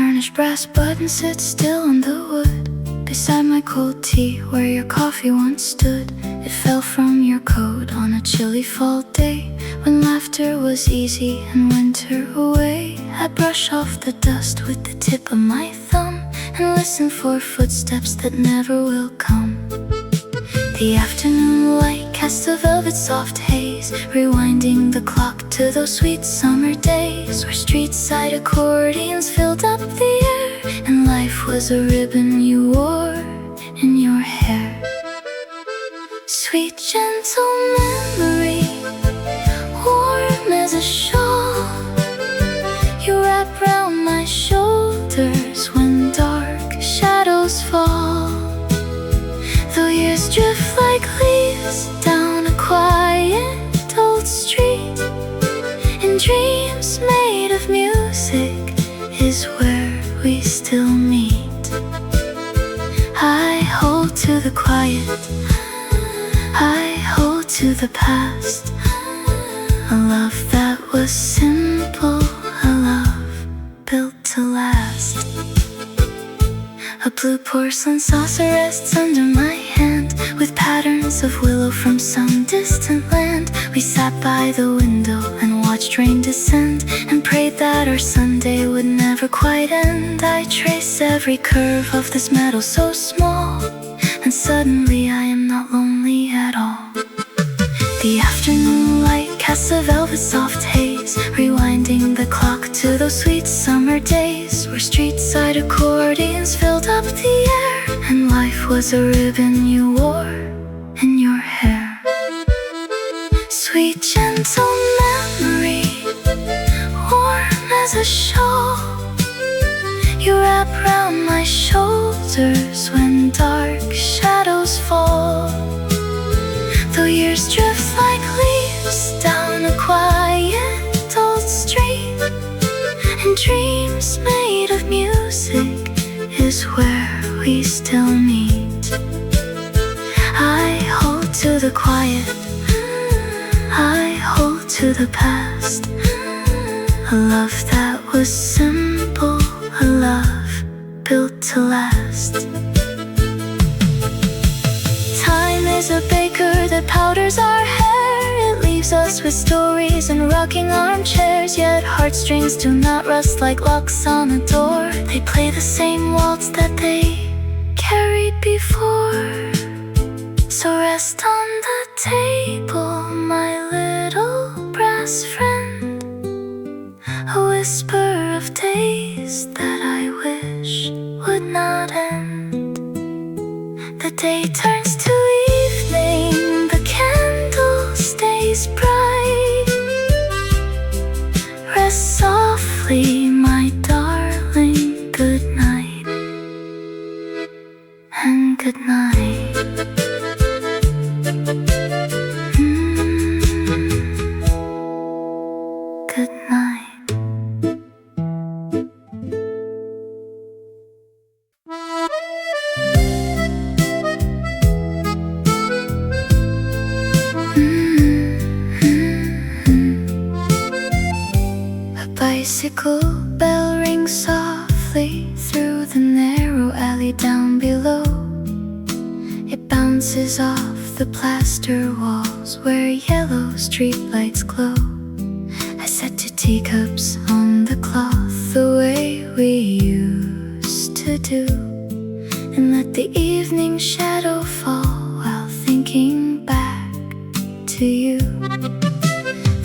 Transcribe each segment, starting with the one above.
tarnished brass button sits still on the wood beside my cold tea where your coffee once stood. It fell from your coat on a chilly fall day when laughter was easy and winter away. I brush off the dust with the tip of my thumb and listen for footsteps that never will come. The afternoon light casts a velvet soft haze, rewinding the clock to those sweet summer days where street-side accordions filled up the air and life was a ribbon you wore in your hair. Sweet gentle memory, warm as a shawl, you wrap round my shoulders when dark shadows fall. Though years drift like leaves down a quiet old street, and dreams made of music is where we still meet. I hold to the quiet, I hold to the past, a love that was simple, a love built to last. A blue porcelain saucer rests under my hand with patterns of willow from some distant land. We sat by the window and watched rain descend and prayed that our Sunday would never quite end. I trace every curve of this meadow so small, and suddenly I am not lonely at all. The afternoon light casts a velvet soft haze, rewinding the clock to those sweet summer days where street-side accordions filled up the air and life was a ribbon you wore in your hair. Sweet gentle memory, warm as a shawl, you wrap round my shoulders when dark shadows fall. Though years drift like leaves down a quiet old street, and dreams made of music is where we still meet. I hold to the quiet, I hold to the past, a love that was simple, a love built to last. Time is a baker that powders our hair. It leaves us with stories and rocking armchairs, yet heartstrings do not rust like locks on a door. They play the same waltz that they carried before. So rest on the table, my little brass friend, a whisper of days that I wish would not end. The day turns to evening, the candle stays bright. Rest softly, my darling, good night, and good night. Good night. Bicycle bell rings softly through the narrow alley down below. It bounces off the plaster walls where yellow streetlights glow. I set two teacups on the cloth the way we used to do, and let the evening shadow fall while thinking back to you.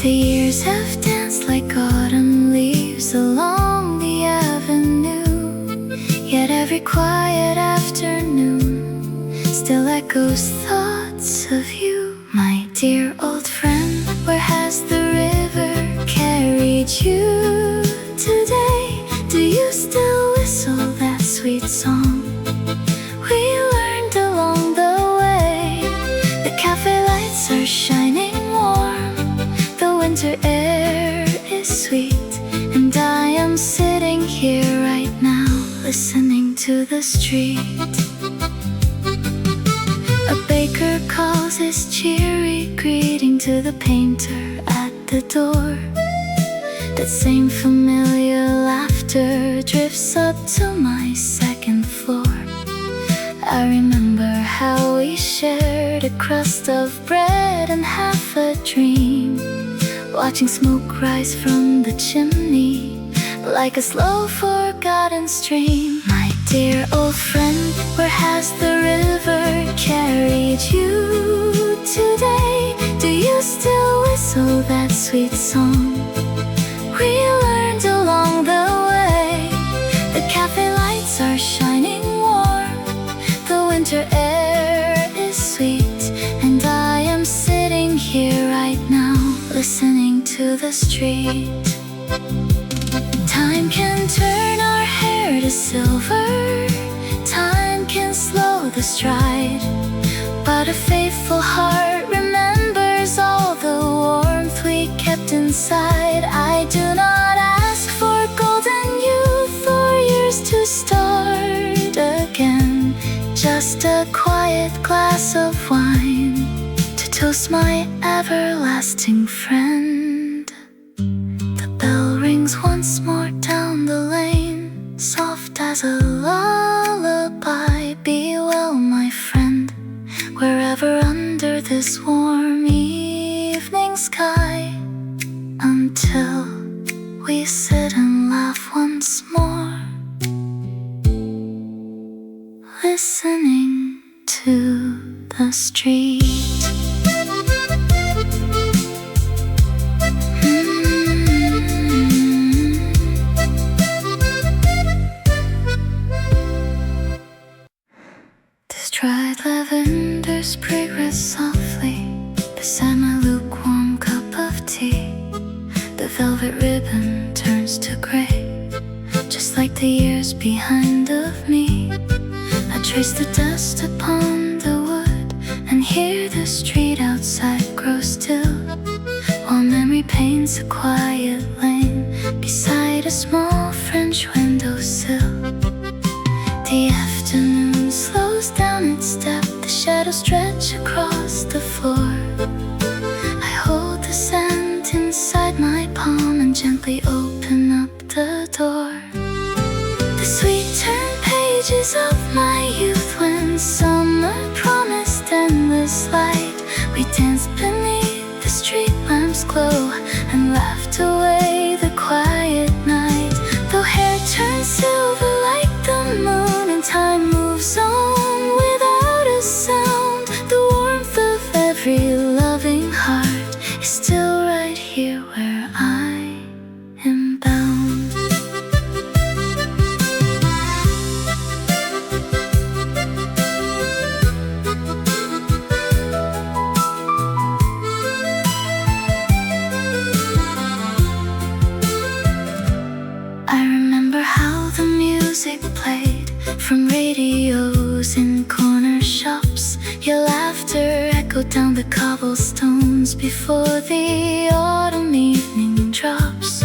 The years have danced like autumn leaves along the avenue, yet every quiet afternoon still echoes thoughts of you. My dear old friend, where has the river carried you today? Do you still whistle that sweet song we learned along the way? The cafe lights are shining warm, the winter air is sweet, and I am sitting here right now listening to the street. A baker calls his cheery greeting to the painter at the door. That same familiar laughter laughter drifts up to my second floor. I remember how we shared a crust of bread and half a dream, watching smoke rise from the chimney like a slow forgotten stream. My dear old friend, where has the river carried you today? Do you still whistle that sweet song we learned along the way? The cafe lights are shining warm, the winter air is sweet, and I am sitting here right now, listening to the street. Time can turn our hair to silver, time can slow the stride, but a faithful heart remembers all the warmth we kept inside. I do not ask for golden youth or years to start again, just a quiet glass of wine to toast my everlasting friend. The bell rings once more down the lane, soft as a lullaby. Be well, my friend, wherever under this warm evening sky, until we sit and laugh once more, listening to the street. Dried lavender sprig rests softly beside my lukewarm cup of tea. The velvet ribbon turns to gray, just like the years behind of me. I trace the dust upon the wood and hear the street outside grow still, while memory paints a quiet lane beside a small French windowsill. The afternoon slows down its step, the shadows stretch across the floor. I hold the scent inside my palm and gently open up the door. The sweet turned pages of my youth, when summer promised endless light. We danced beneath the street lamps' glow and laughed away the quiet night. Though hair turns silver like the moon and time moves on without a sound, the warmth of every loving heart is still right here where I am bound. I remember how the music played from radios in corner shops. Your laughter echoed down the cobblestones before the autumn evening drops.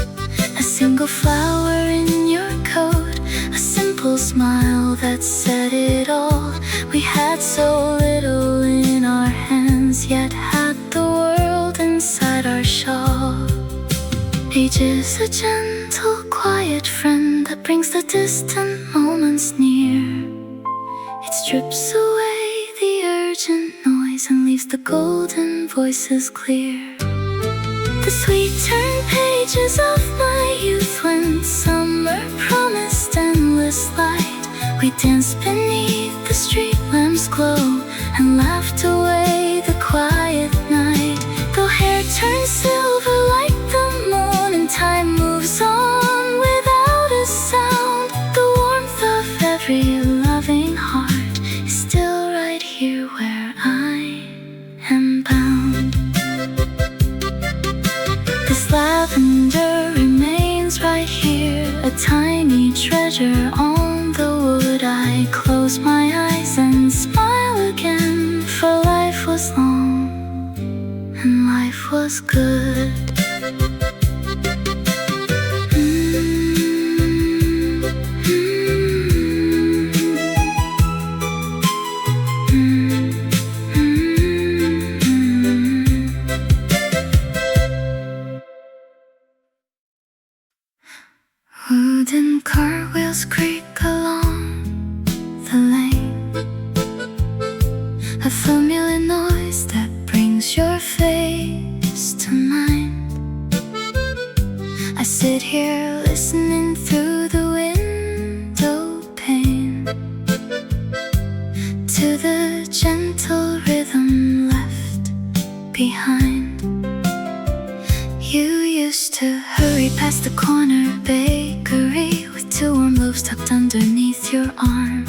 A single flower in your coat, a simple smile that said it all. We had so little in our hands, yet had the world inside our shawl. Age is a gentle, quiet friend that brings the distant moments near. It strips away the urgent noise and leaves the golden voices clear. The sweet turned pages of my youth, when summer promised endless light. We danced beneath the street lamps' glow and laughed away the quiet night. Though hair turns silver like the moon and time moves on without a sound, the warmth of every loving heart is still right here where I am bound. This lavender remains right here, a tiny treasure on the wood. I close my eyes and smile again, for life was long and life was good. 모든 bells creak along the lane, a familiar noise that brings your face to mine. I sit here listening through the window pane to the gentle rhythm left behind. You used to hurry past the corner bakery with 2 warm loaves tucked underneath your arm.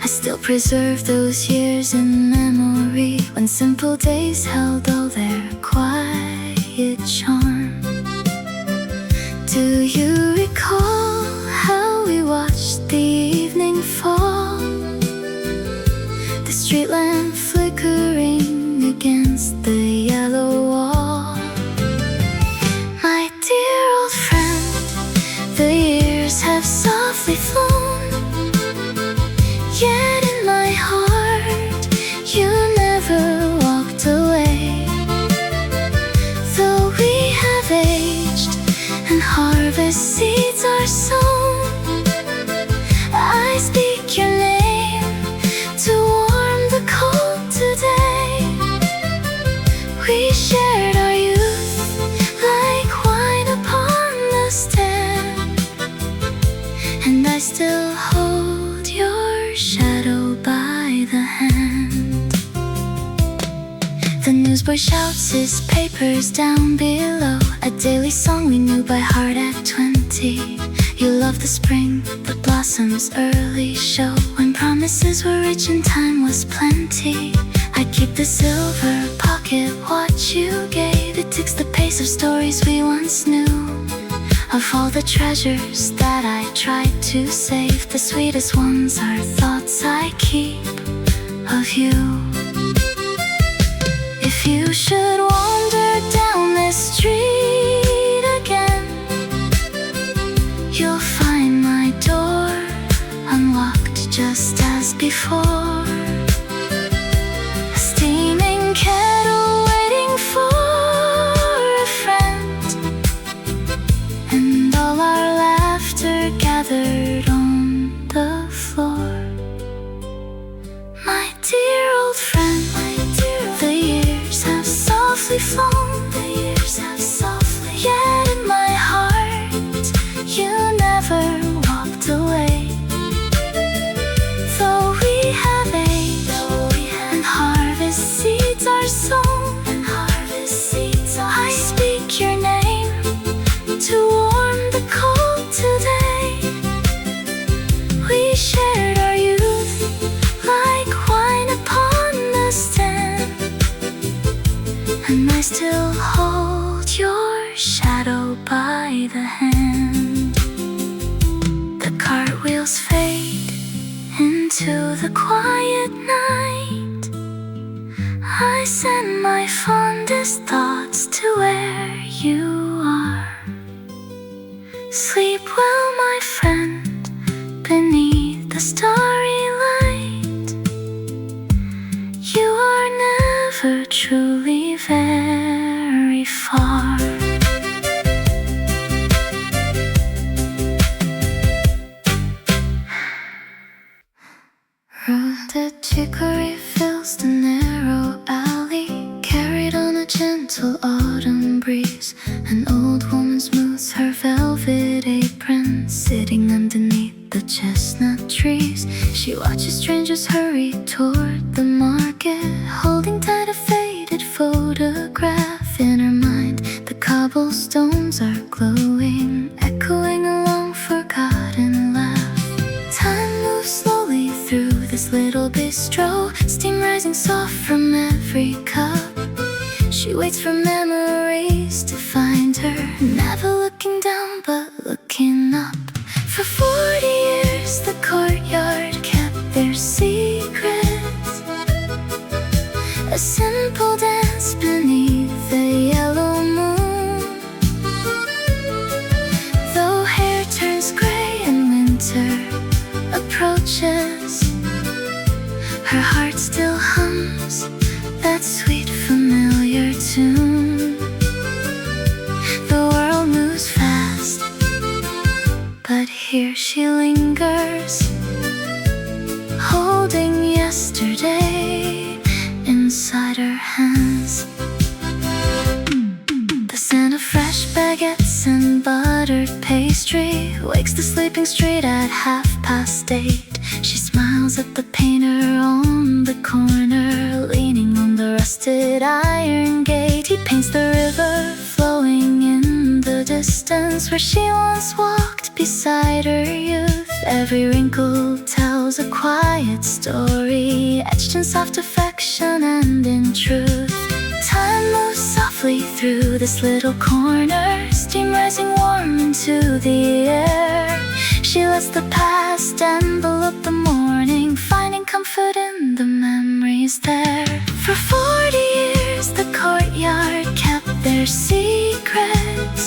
I still preserve those years in memory, when simple days held all their quiet charm. Do you recall how we watched the evening fall, the street lamp flickering against the yellow wall? My dear old friend, the years have softly flown, yet in my heart you never walked away. Though we have aged and harvest seeds are sown, I speak your name to warm the cold today. We shared our youth like wine upon the stand, and I still hold your shadow by the hand. The newsboy shouts his papers down below, a daily song we knew by heart at 20. You love the spring, the blossoms early show, when promises were rich and time was plenty. I keep the silver pocket watch you gave. It ticks the pace of stories we once knew, of all the treasures that I tried to save. The sweetest ones are thoughts I keep of you. If you should wander down this street again, you'll find my door unlocked just as before. A steaming kettle waiting for a friend, and all our laughter gathered on the floor. My dear old friend, the years have softly flown, the years have softly, yet in my heart you never walked away. Though we have aged and harvest seeds are sown, I speak your name to warm the cold today. We shared our youth like wine upon the stand, and I still hold your shadow by the hand. The cartwheels fade into the quiet night. I send my fondest thoughts to where you are. Sleep well, my friend, beneath the starry light. You are never truly very far. Rue chicory fills the narrow alley, carried on a gentle autumn breeze. An old woman smooths her velvet apron, sitting underneath the chestnut trees. She watches strangers hurry toward the market, holding tight a faded photograph in her mind. The cobblestones are glowing, echoing a long forgotten laugh. Time moves slowly through this little bistro, steam rising soft from every cup. She waits for memories to find her, never looking down but looking up. For 40 years the courtyard kept their secrets, a simple dance beneath the yellow moon. Though hair turns gray and winter approaches, her heart still hums that sweet familiar tune. The world moves fast, but here she lingers, buttered pastry wakes the sleeping street at 8:30. She smiles at the painter on the corner, leaning on the rusted iron gate. He paints the river flowing in the distance where she once walked beside her youth. Every wrinkle tells a quiet story, etched in soft affection and in truth. Time moves softly through this little corner, steam rising warm into the air. She lets the past envelope the morning, finding comfort in the memories there. For 40 years the courtyard kept their secrets,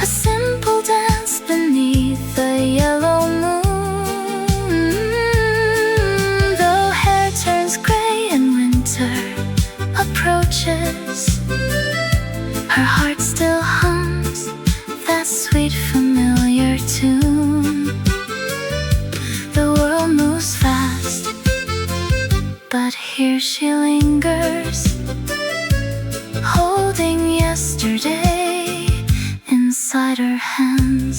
a simple dance beneath the yellow moon. Though hair turns gray and winter approaches, her heart still hums that sweet familiar tune. The world moves fast, but here she lingers, holding yesterday inside her hands.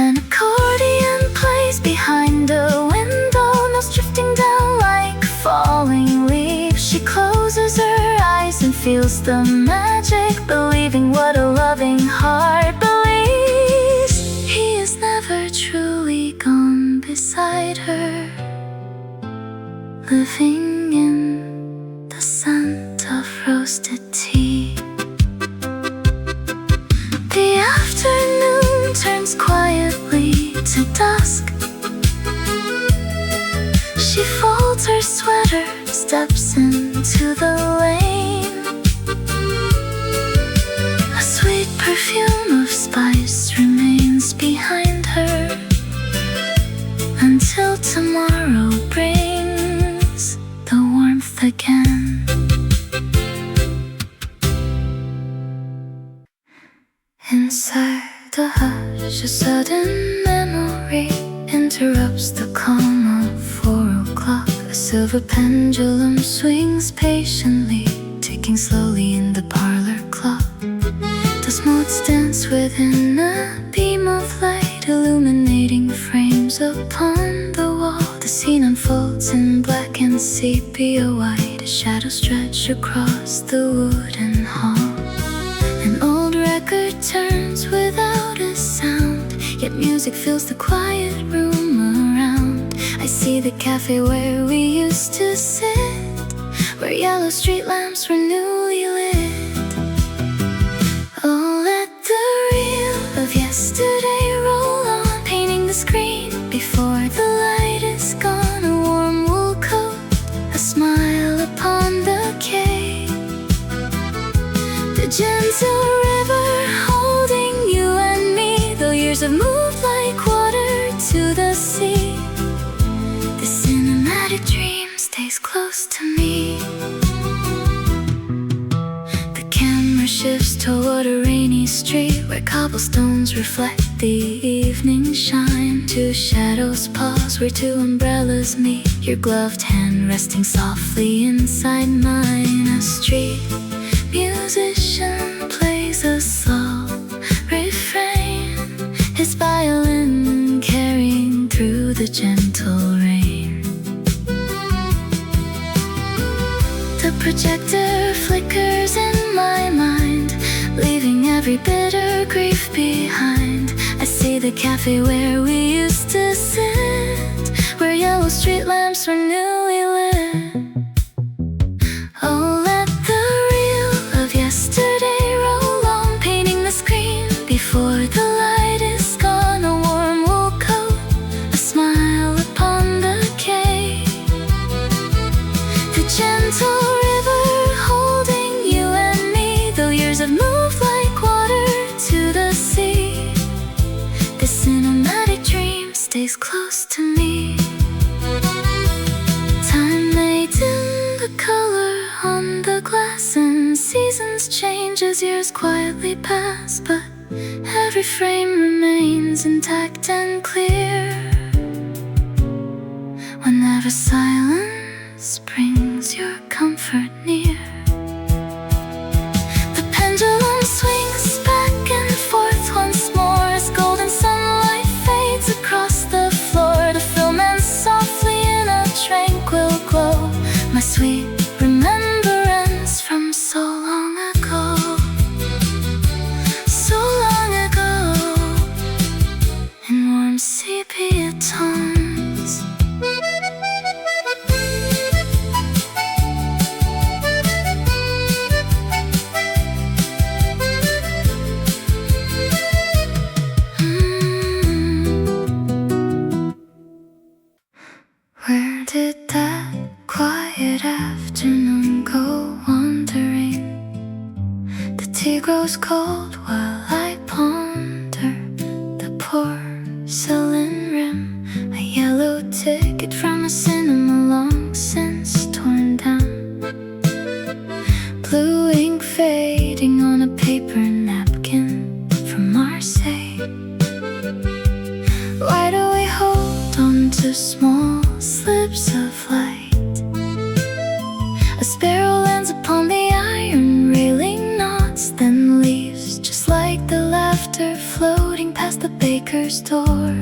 An accordion plays behind a window, notes drifting down like falling leaves. She closes her eyes and feels the magic, believing what a loving heart believes. He is never truly gone beside her, living in the scent of roasted tea. The afternoon turns quietly to dusk. She folds her sweater, steps into the lane. A sweet perfume of spice remains behind her until tomorrow brings the warmth again. Inside the hush, a sudden memory interrupts the calm of 4 o'clock. A silver pendulum swings patiently, ticking slowly in the parlor clock. The motes dance within a beam of light, illuminating frames upon the wall. The scene unfolds in black and sepia white, as shadows stretch across the wooden hall. An old record turns without a sound, yet music fills the quiet room around. I see the cafe where we used to sit, where yellow street lamps were newly lit. Oh, let the reel of yesterday roll on, painting the screen before the light is gone. A warm wool coat, a smile upon the quay, the gentle river holding you and me. Though years have moved like water to the sea, the cinematic dream stays close to me. The camera shifts toward a rainy street where cobblestones reflect the evening shine. 2 shadows pause where 2 umbrellas meet, your gloved hand resting softly inside mine. A street musician plays a slow refrain, his violin carrying through the gentle rain. The projector flickers in my mind, leaving every bitter grief behind. I see the cafe where we used to sit, where yellow street lamps were newly lit. Oh, let the reel of yesterday roll on, painting the screen before the light is gone. A warm wool coat, a smile upon the quay, the gentle river holding you and me. Though years have moved like water to the sea, the cinematic dream stays close to me. Time may dim the color on the glass, and seasons change as years quietly pass, but every frame remains intact and clear. Whenever silence brings your comfort near, the pendulum sepia tones. Where did that quiet afternoon go wandering? The tea grows cold while I ponder the porcelain rim, a yellow ticket from a cinema long since torn down, blue ink fading on a paper napkin from Marseille. Why do we hold on to small slips of light? A sparrow lands upon the iron railing, nods, then leaves, just like the laughter floating past the baker's door.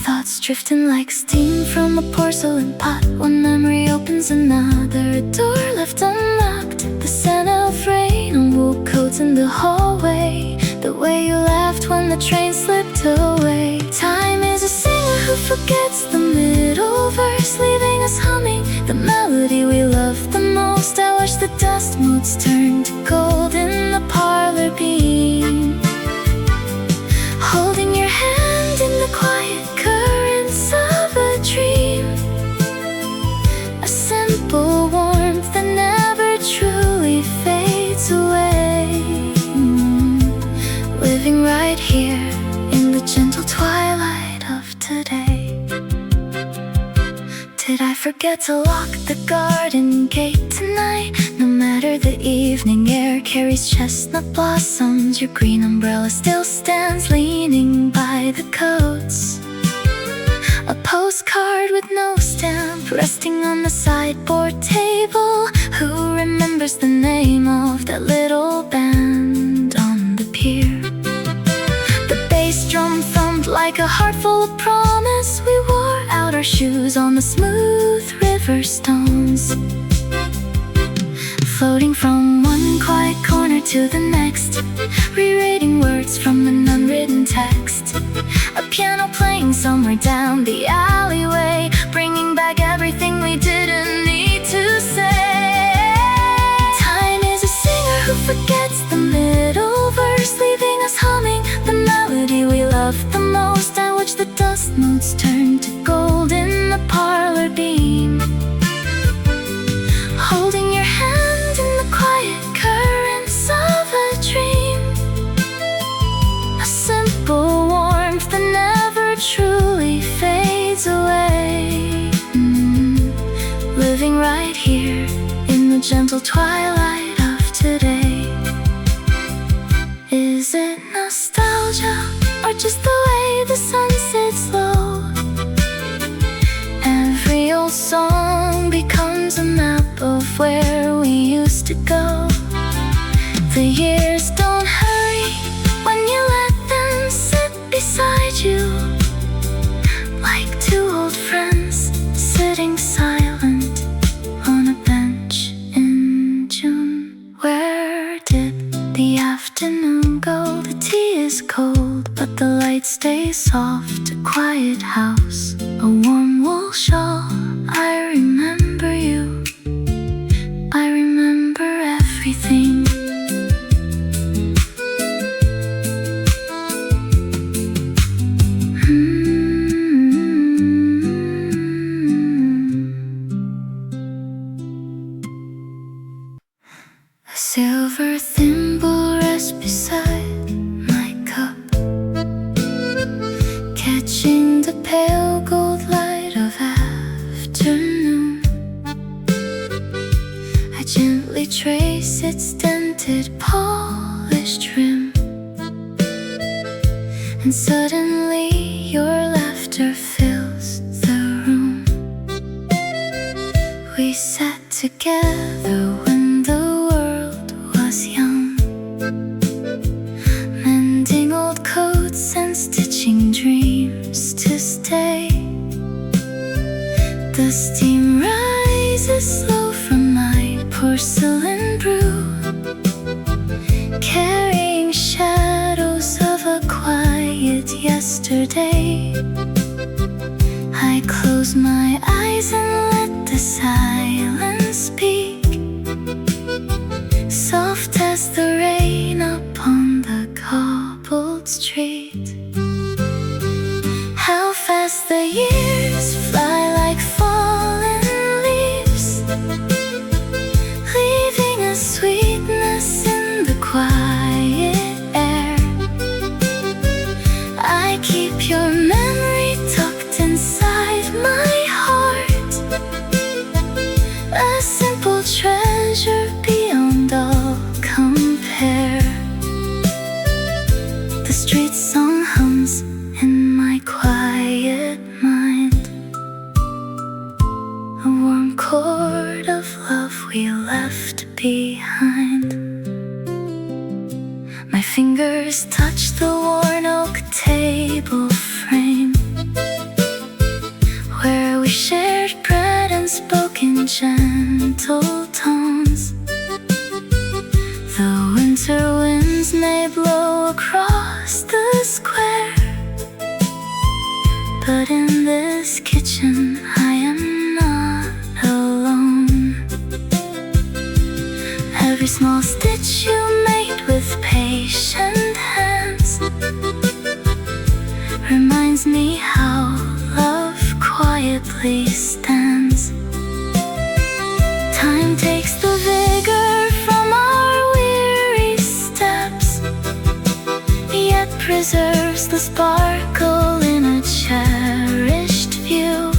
Thoughts drifting like steam from a porcelain pot. One memory opens another, a door left unlocked. The scent of rain on wool coats in the hallway, the way you laughed when the train slipped away. Time is a singer who forgets the middle verse, leaving us humming the melody we love the most. I watch the dust motes turn to gold in the parlor beam, holding your hand in the quiet currents of a dream, a simple warmth that never truly fades away, living right here in the gentle twilight of today. Did I forget to lock the garden gate tonight? No matter the evening air carries chestnut blossoms, your green umbrella still stands leaning by the coats. A postcard with no stamp resting on the sideboard table. Who remembers the name of that little band on the pier? The bass drum thumped like a heart full of promise. We wore out our shoes on the smooth river stones, floating from one quiet corner to the next, rereading words from an unwritten text. A piano playing somewhere down the alleyway, bringing back everything we didn't need to say. Time is a singer who forgets the middle verse, leaving us humming the melody we love the most. I watch the dust motes turn to gold in the parlor beam, holding your hand in the quiet currents of a dream, a simple warmth that never truly fades away, living right here in the gentle twilight of today. Is it nostalgia or just the way the sun sits low? Every old song becomes a map of where we used to go. The years don't hurry when you let them sit beside you, like two old friends sitting silent on a bench in June. Where did the afternoon go? The tea is cold, but the light stays soft. A quiet house, a warm wool shawl. I remember you, I remember everything. A silver thimble rests beside my cup, catching the pale gold light of afternoon. I gently trace its dented, polished rim, and suddenly your laughter fills the room. We sat together when the world was young, mending old coats and stitching dreams to stay. The steam rises slow from my porcelain brew, carrying shadows of a quiet yesterday. yesterday. I close my eyes and let the silence speak, soft as the rain upon the cobbled street. How fast the years fly like fallen leaves, leaving a sweetness in the quiet air. I keep your memory tucked inside my heart, a simple treasure beyond all compare. The street song hums in my quiet mind, a warm chord of love we left behind. My fingers touch the worn oak table frame, where we shared bread and spoke in gentle tones. The winter winds may blow across the square, but in this kitchen I am not alone. Every small stitch you made with patient hands reminds me how love quietly stands. Time takes the vigor from our weary steps, yet preserves the sparkle in a cherished view.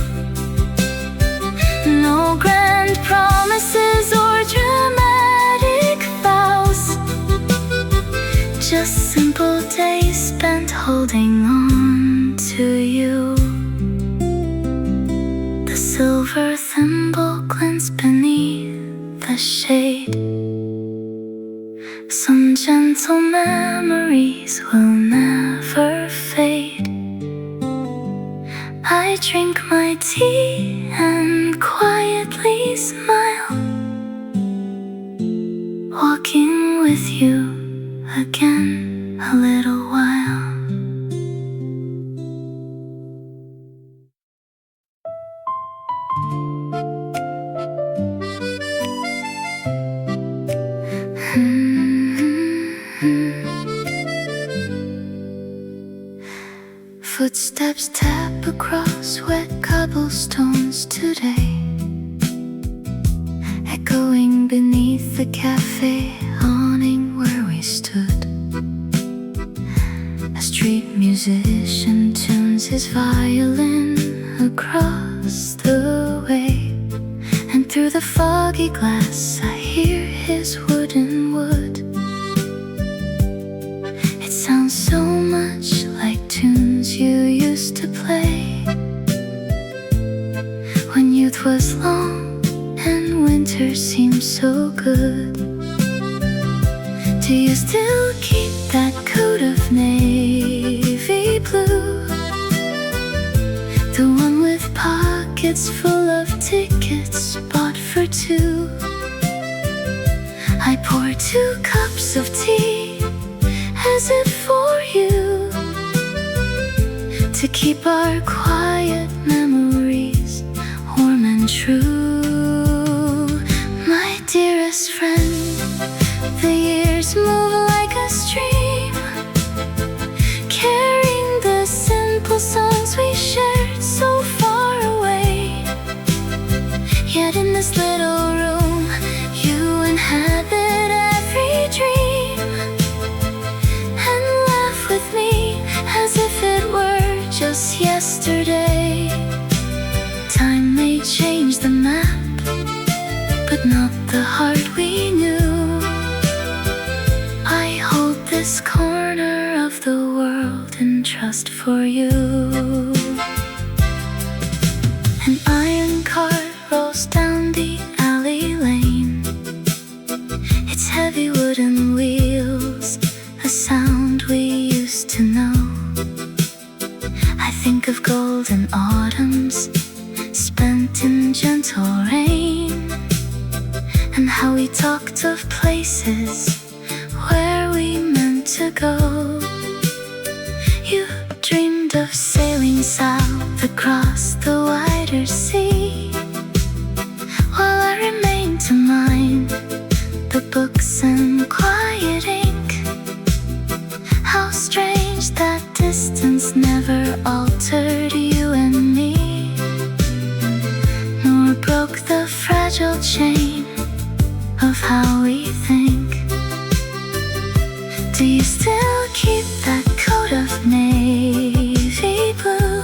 No grand promises or dramatic vows, just simple days spent holding on to you. The silver thimble glints beneath the shade. Some gentle memories will never fade. I drink my tea and quietly smile, walking with you again a little while. Footsteps tap across wet cobblestones today, echoing beneath the cafe awning where we stood. A street musician tunes his violin across the way, and through the foggy glass I hear his wooden wood. It sounds so much like tunes you used to play when youth was long and winter seemed so good. Do you still keep that coat of navy blue, the one with pockets full of tickets bought for two? I pour 2 cups of tea as if for you, to keep our quiet memories warm and true. My dearest friend, the years move like a stream, carrying the simple songs we shared so far away. Yet in this little room you inhabit every dream, and laugh with me as if it were just yesterday. Time may change the map, but not the heart we knew. I hold this corner of the world in trust for you. An iron cart rolls down the alley lane, its heavy wooden wheels, a sound we used to know. I think of golden autumns spent in gentle rain, and how we talked of places where we meant to go. You dreamed of never altered you and me, nor broke the fragile chain of how we think. Do you still keep that coat of navy blue?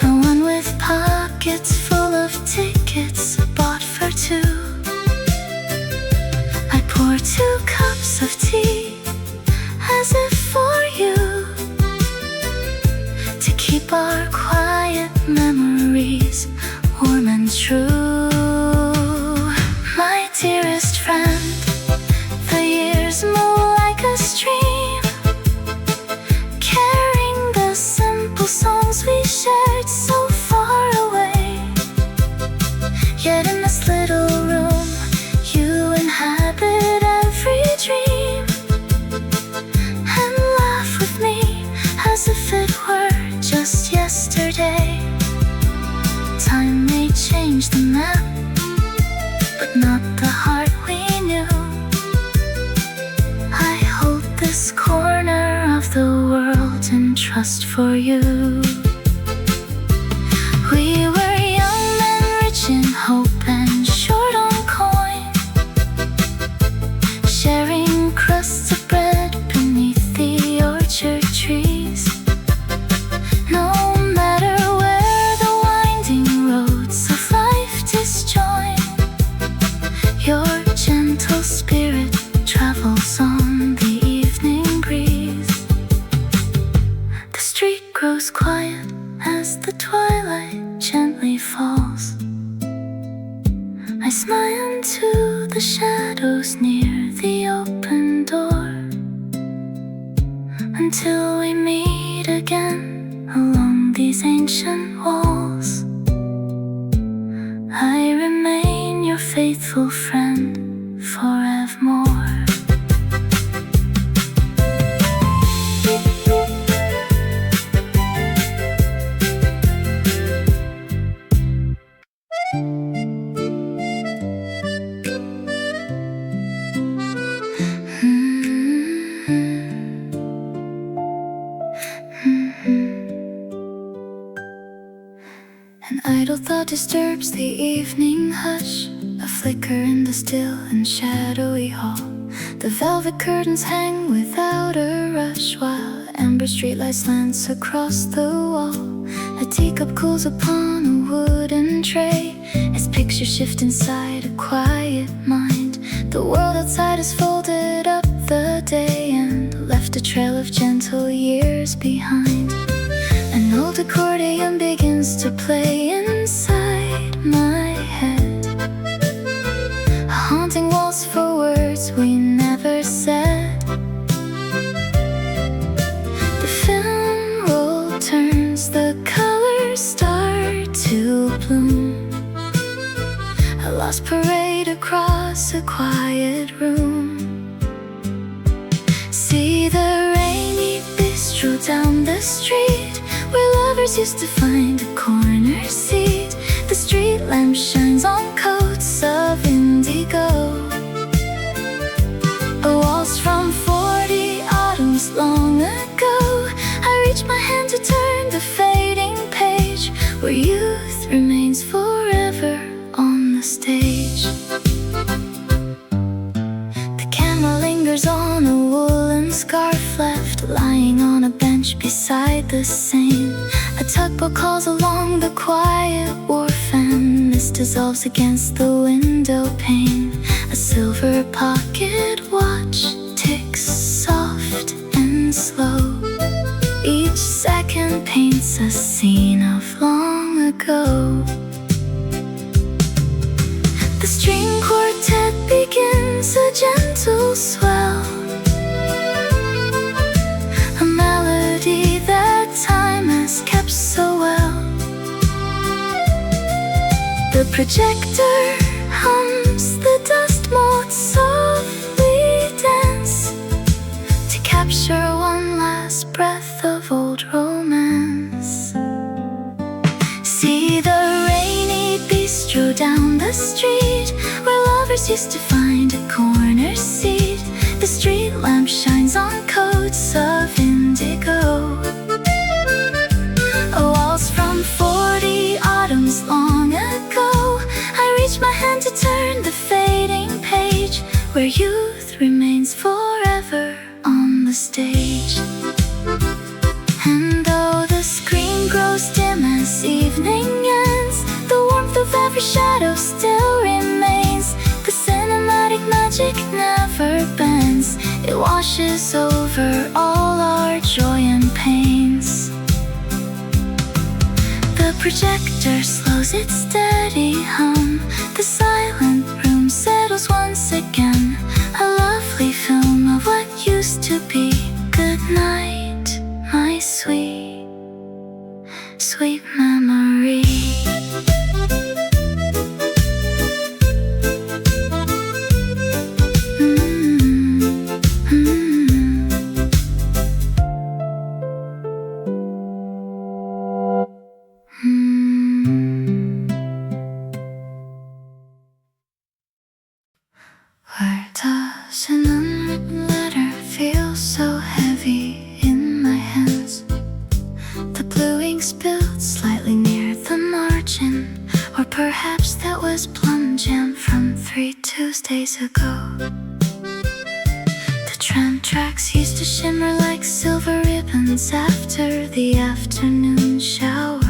The one with pockets full of tickets bought for two. I pour 2 cups of tea as if for you, to keep our quiet memories warm and true. My dearest friend, the years move like a stream, carrying the simple songs we shared so far away. Yet in this little room you inhabit every dream, and laugh with me as if it were just yesterday. Time may change the map, but not the heart we knew. I hold this corner of the world in trust for you. We were young and rich in hope and short on coin, sharing crusts of bread beneath the orchard trees. No matter where the winding roads of life disjoin, your gentle spirit travels on the evening breeze. The street grows quiet as the twilight gently falls. I smile into the shadows near the open door, until we meet again along these ancient walls. I remain your faithful friend forevermore. An idle thought disturbs the evening hush, a flicker in the still and shadowy hall. The velvet curtains hang without a rush, while amber streetlight slants across the wall. A teacup cools upon a wooden tray as pictures shift inside a quiet mind. The world outside has folded up the day and left a trail of gentle years behind. An old accordion begins to play inside my head, a haunting waltz for words we never said. The film roll turns, the colors start to bloom, a lost parade across a quiet room. See the rainy bistro down the street, where lovers used to find a corner seat. The street lamp shines on coats of indigo, a waltz from 40 autumns long ago. I reach my hand to turn the fading page, where youth remains forever on the stage. The camera lingers on a woolen scarf left lying on a bench beside the Seine. A tugboat calls along the quiet wharf, and mist dissolves against the window pane. A silver pocket watch ticks soft and slow, each second paints a scene of long ago. The string quartet begins a gentle swell, a melody that time has kept so well. The projector hums, the dust motes softly dance, to capture one last breath of old romance. See the rainy bistro down the street, where lovers used to find a corner seat. The street lamp shines on coats of indigo, youth remains forever on the stage. And though the screen grows dim as evening ends, the warmth of every shadow still remains. The cinematic magic never bends. It washes over all our joy and pains. The projector slows its steady hum. The silent room settles once again. A lovely film of what used to be. Good night, my sweet, sweet memory. Why does an unwritten letter feel so heavy in my hands? The blue ink spilled slightly near the margin, or perhaps that was plum jam from 3 Tuesdays ago. The tram tracks used to shimmer like silver ribbons after the afternoon shower.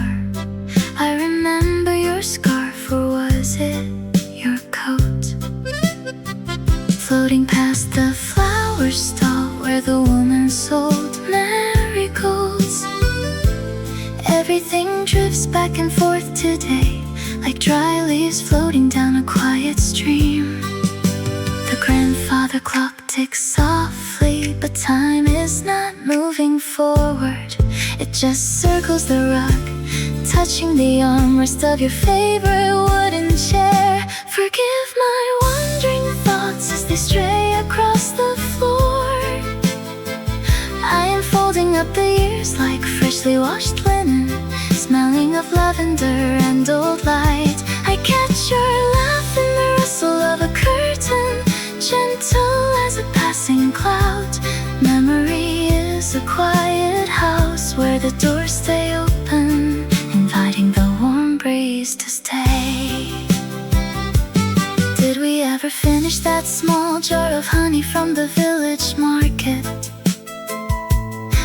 I remember your scarf, or was it your coat? Floating past the flower stall where the woman sold marigolds. Everything drifts back and forth today, like dry leaves floating down a quiet stream. The grandfather clock ticks softly, but time is not moving forward. It just circles the rug, touching the armrest of your favorite wooden chair. Forgive my wandering thoughts as they stray across the floor. I am folding up the years like freshly washed linen, smelling of lavender and old light. I catch your laugh in the rustle of a curtain, gentle as a passing cloud. Memory is a quiet house where the doors stay open, inviting the warm breeze to stay. Did we ever finish that small jar of honey from the village market?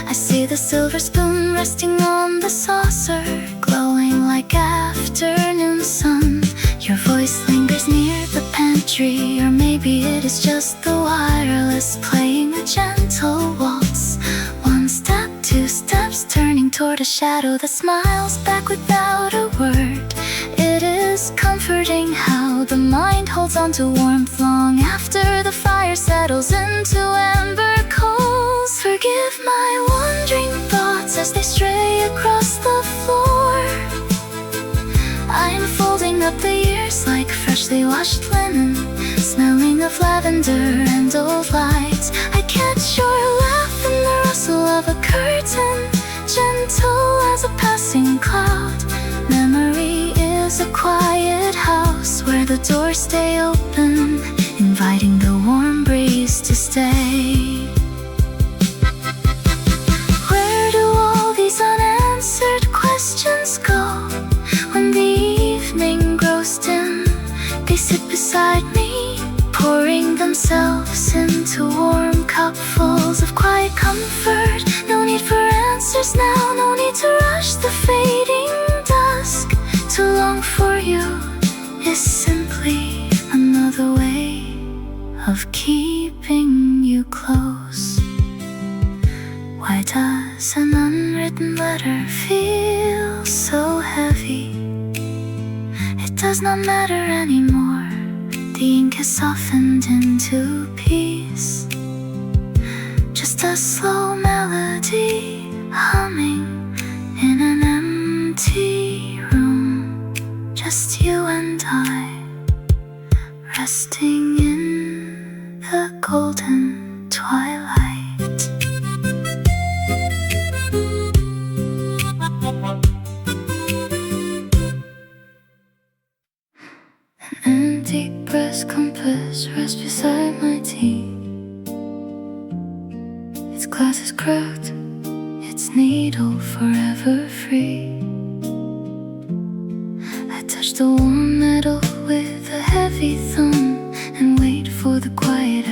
I see the silver spoon resting on the saucer, glowing like afternoon sun. Your voice lingers near the pantry, or maybe it is just the wireless playing a gentle waltz. 1 step, 2 steps, turning toward a shadow that smiles back without a word. It is comforting how the mind holds on to warmth long after the fire settles into ember coals. Forgive my wandering thoughts as they stray across the floor. I am folding up the years like freshly washed linen, smelling of lavender and old lights. I catch your laugh in the rustle of a curtain, gentle as a passing cloud. Memory is a quiet house where the doors stay open, inviting the warm breeze to stay. Where do all these unanswered questions go when the evening grows dim? They sit beside me, pouring themselves into warm cupfuls of quiet comfort. No need for answers now, no need to rush the fading dusk. To long for you is simply another way of keeping you close. Why does an unwritten letter feel so heavy? It does not matter anymore. The ink has softened into peace. Just a slow melody humming in an empty room. Just you and I, resting in the golden twilight. An antique brass compass rests beside my tea. Its glass is cracked, its needle forever free. I touch the warm metal with a heavy thumb and wait for the quiet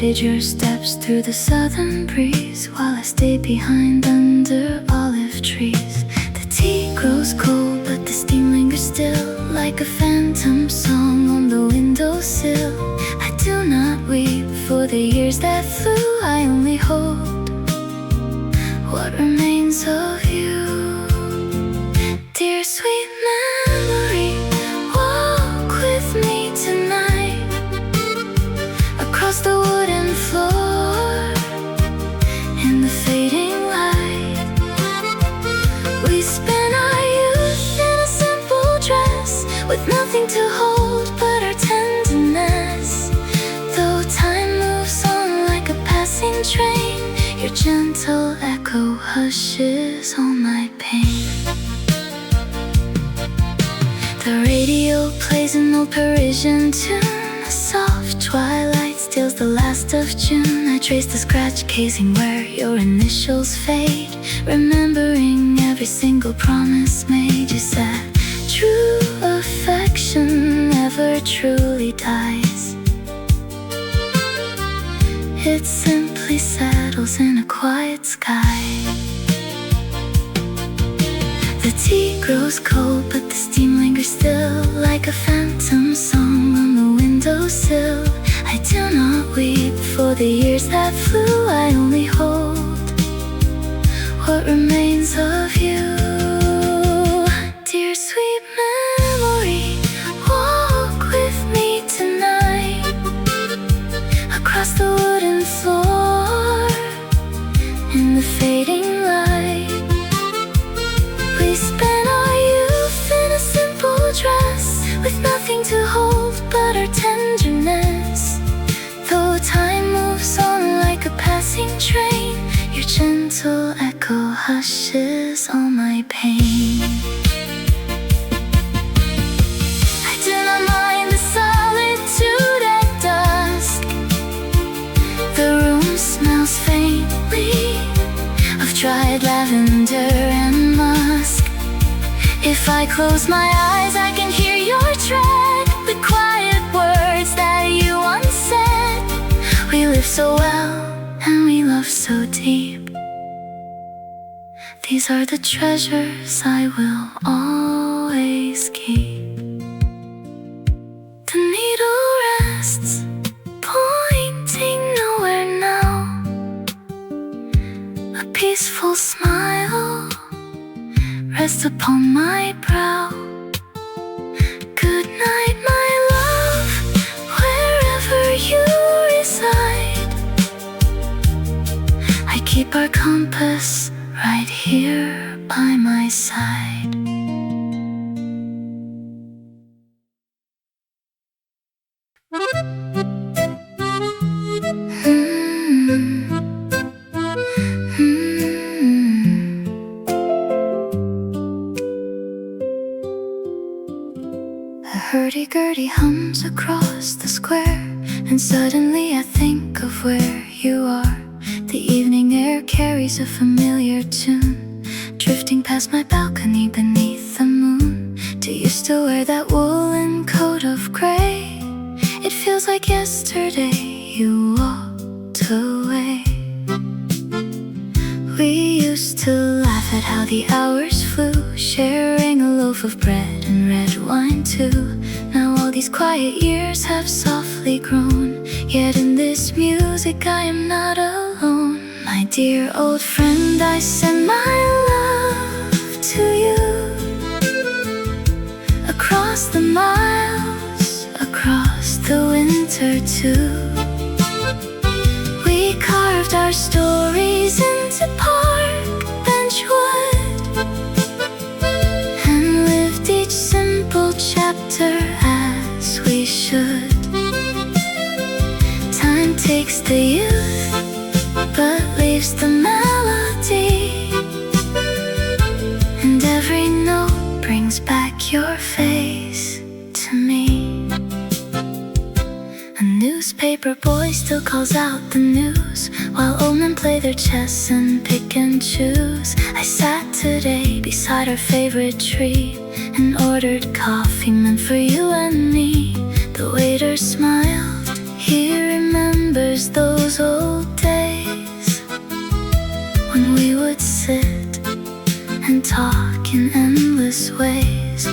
faded your steps through the southern breeze, while I stay behind under olive trees. The tea grows cold, but the steam lingers still, like a phantom song on the windowsill. I do not weep for the years that flew, I only hold what remains of you. Dear sweet memory, walk with me tonight across the wooden floor in the fading light. We spent our youth in a simple dress, with nothing to hold but our tenderness. Though time moves on like a passing train, your gentle echo hushes all my pain. The radio plays an old Parisian tune, a soft twilight steals the last of June. I trace the scratch casing where your initials fade, remembering every single promise made. You said true affection never truly dies, it simply settles in a quiet sky. The tea grows cold, but the steam lingers still, like a phantom song on the windowsill. I do not weep for the years that flew, I only hold what remains of you. Dear sweet memory, walk with me tonight across the wooden floor in the fading light. We spent our youth in a simple dress, with nothing to hold but our tenderness. Though time moves on like a passing train, your gentle echo hushes all my pain. I do not mind the solitude at dusk. The room smells faintly of dried lavender and musk. If I close my eyes, I can hear your tread, the quiet words that you once said. We live so well and we love so deep. These are the treasures I will always keep. The needle rests, pointing nowhere now. A peaceful smile rests upon my brow. Good night, my love, wherever you reside. I keep our compass right here by my side. A hurdy-gurdy hums across the square, and suddenly I think of where you are. The evening air carries a familiar tune, drifting past my balcony beneath the moon. Do you still wear that woolen coat of gray? It feels like yesterday you walked away. We used to laugh at how the hours flew, sharing a loaf of bread and red wine too. Now all these quiet years have softly grown, yet in this music I am not alone. My dear old friend, I send my love to you. Across the miles, across the winter too. We carved our stories into park bench wood, and lived each simple chapter as we should. Time takes the youth, but leaves the melody, and every note brings back your face to me. A newspaper boy still calls out the news, while old men play their chess and pick and choose. I sat today beside our favorite tree and ordered coffee meant for you and me. The waiter smiled, he remembered remembers those old days when we would sit and talk in endless ways.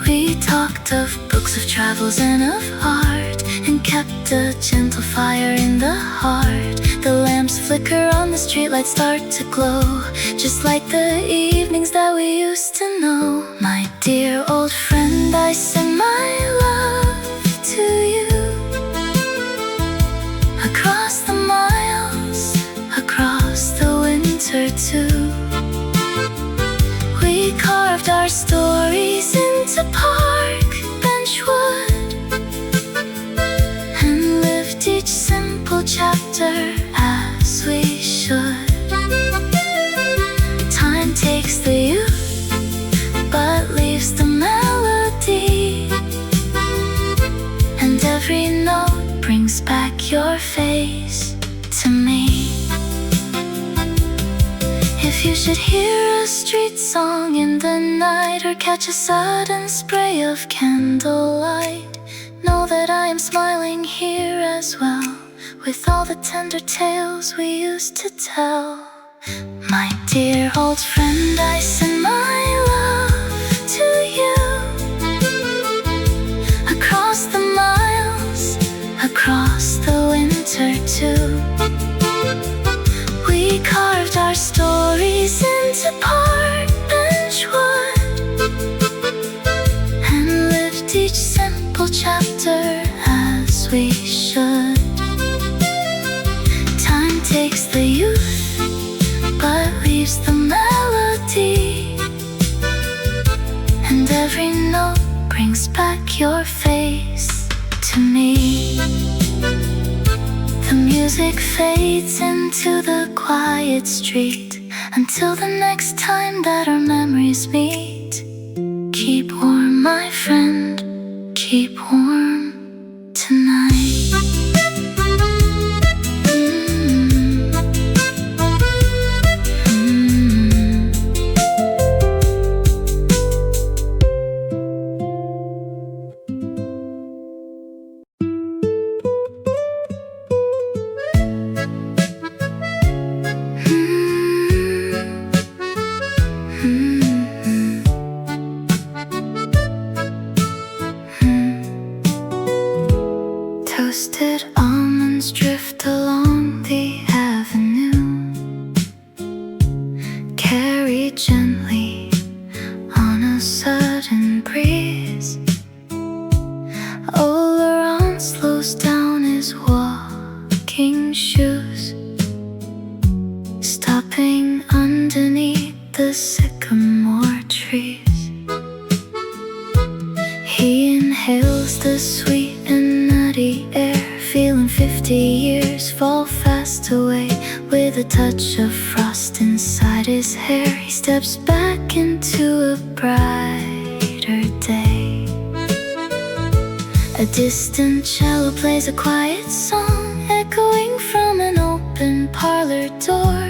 We talked of books, of travels and of art, and kept a gentle fire in the heart. The lamps flicker on the streetlights start to glow, just like the evenings that we used to know. My dear old friend, I send my love to you. Across the miles, across the winter too. We carved our stories into park bench wood, and lived each simple chapter as we should. Time takes the youth, but leaves the melody, and every note brings back your face to me. If you should hear a street song in the night, or catch a sudden spray of candlelight, know that I am smiling here as well, with all the tender tales we used to tell. My dear old friend, I send my love to you. Across the miles, across the winter too. We carved our stories into park bench wood, and lived each simple chapter as we should. Time takes the youth, but leaves the melody, and every note brings back your face to me. The music fades into the quiet street, until the next time that our memories meet. Keep warm, my friend, keep warm tonight. Toasted almonds drift along the avenue, carried gently on a sudden breeze. Oh, Laurent slows down his walking shoes, stopping underneath the sycamore trees. He inhales the sweet and nutty air, feeling 50 years fall fast away. With a touch of frost inside his hair, he steps back into a brighter day. A distant cello plays a quiet song, echoing from an open parlor door.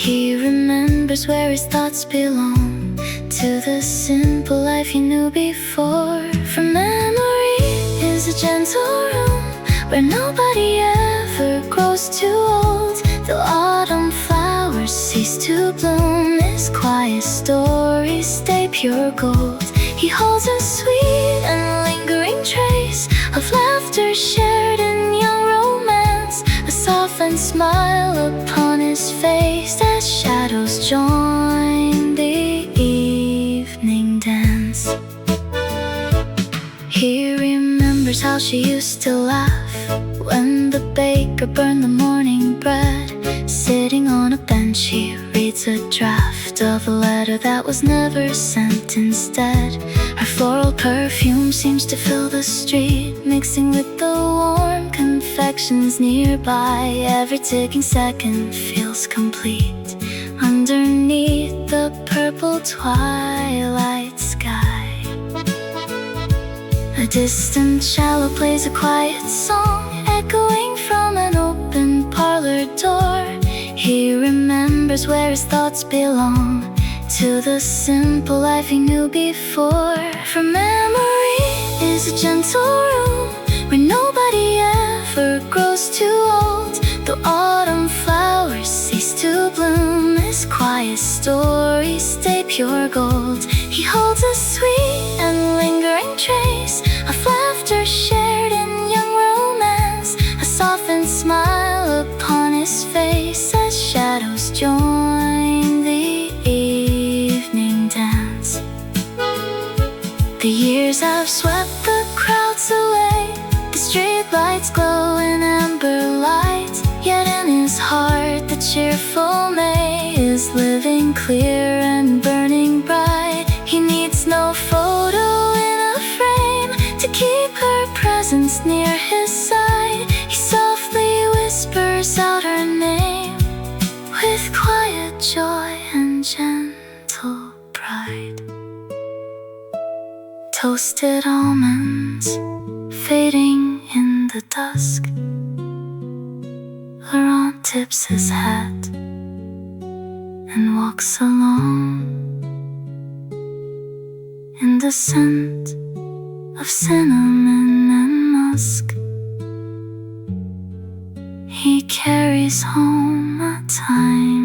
He remembers where his thoughts belong, to the simple life he knew before. From memory is a gentle room, where nobody ever grows too old. The autumn flowers cease to bloom, his quiet stories stay pure gold. He holds a sweet and lingering trace of laughter shared in young romance, a softened smile upon his face as shadows join the evening dance. He remembers how she used to laugh when the baker burned the morning bread. Sitting on a bench, he reads a draft of a letter that was never sent instead. Her floral perfume seems to fill the street, mixing with the warm confections nearby. Every ticking second feels complete underneath the purple twilight sky. A distant cello plays a quiet song, echoing from an open parlor door. He remembers where his thoughts belong, to the simple life he knew before. From memory is a gentle room, where nobody ever grows too old. The autumn flowers cease to bloom. His quiet stories stay pure gold. He holds a sweet and lingering trace of laughter shared in young romance, a softened smile upon his face as shadows join the evening dance. The years have swept the crowds away. The street lights glow in amber light. Yet in his heart the cheerful May is living clear and burning bright. He needs no photo in a frame to keep her presence near his side. He softly whispers out her name with quiet joy and gentle pride. Toasted almonds fading in the dusk. Laurent tips his hat and walks alone in the scent of cinnamon and musk. He carries home a tiny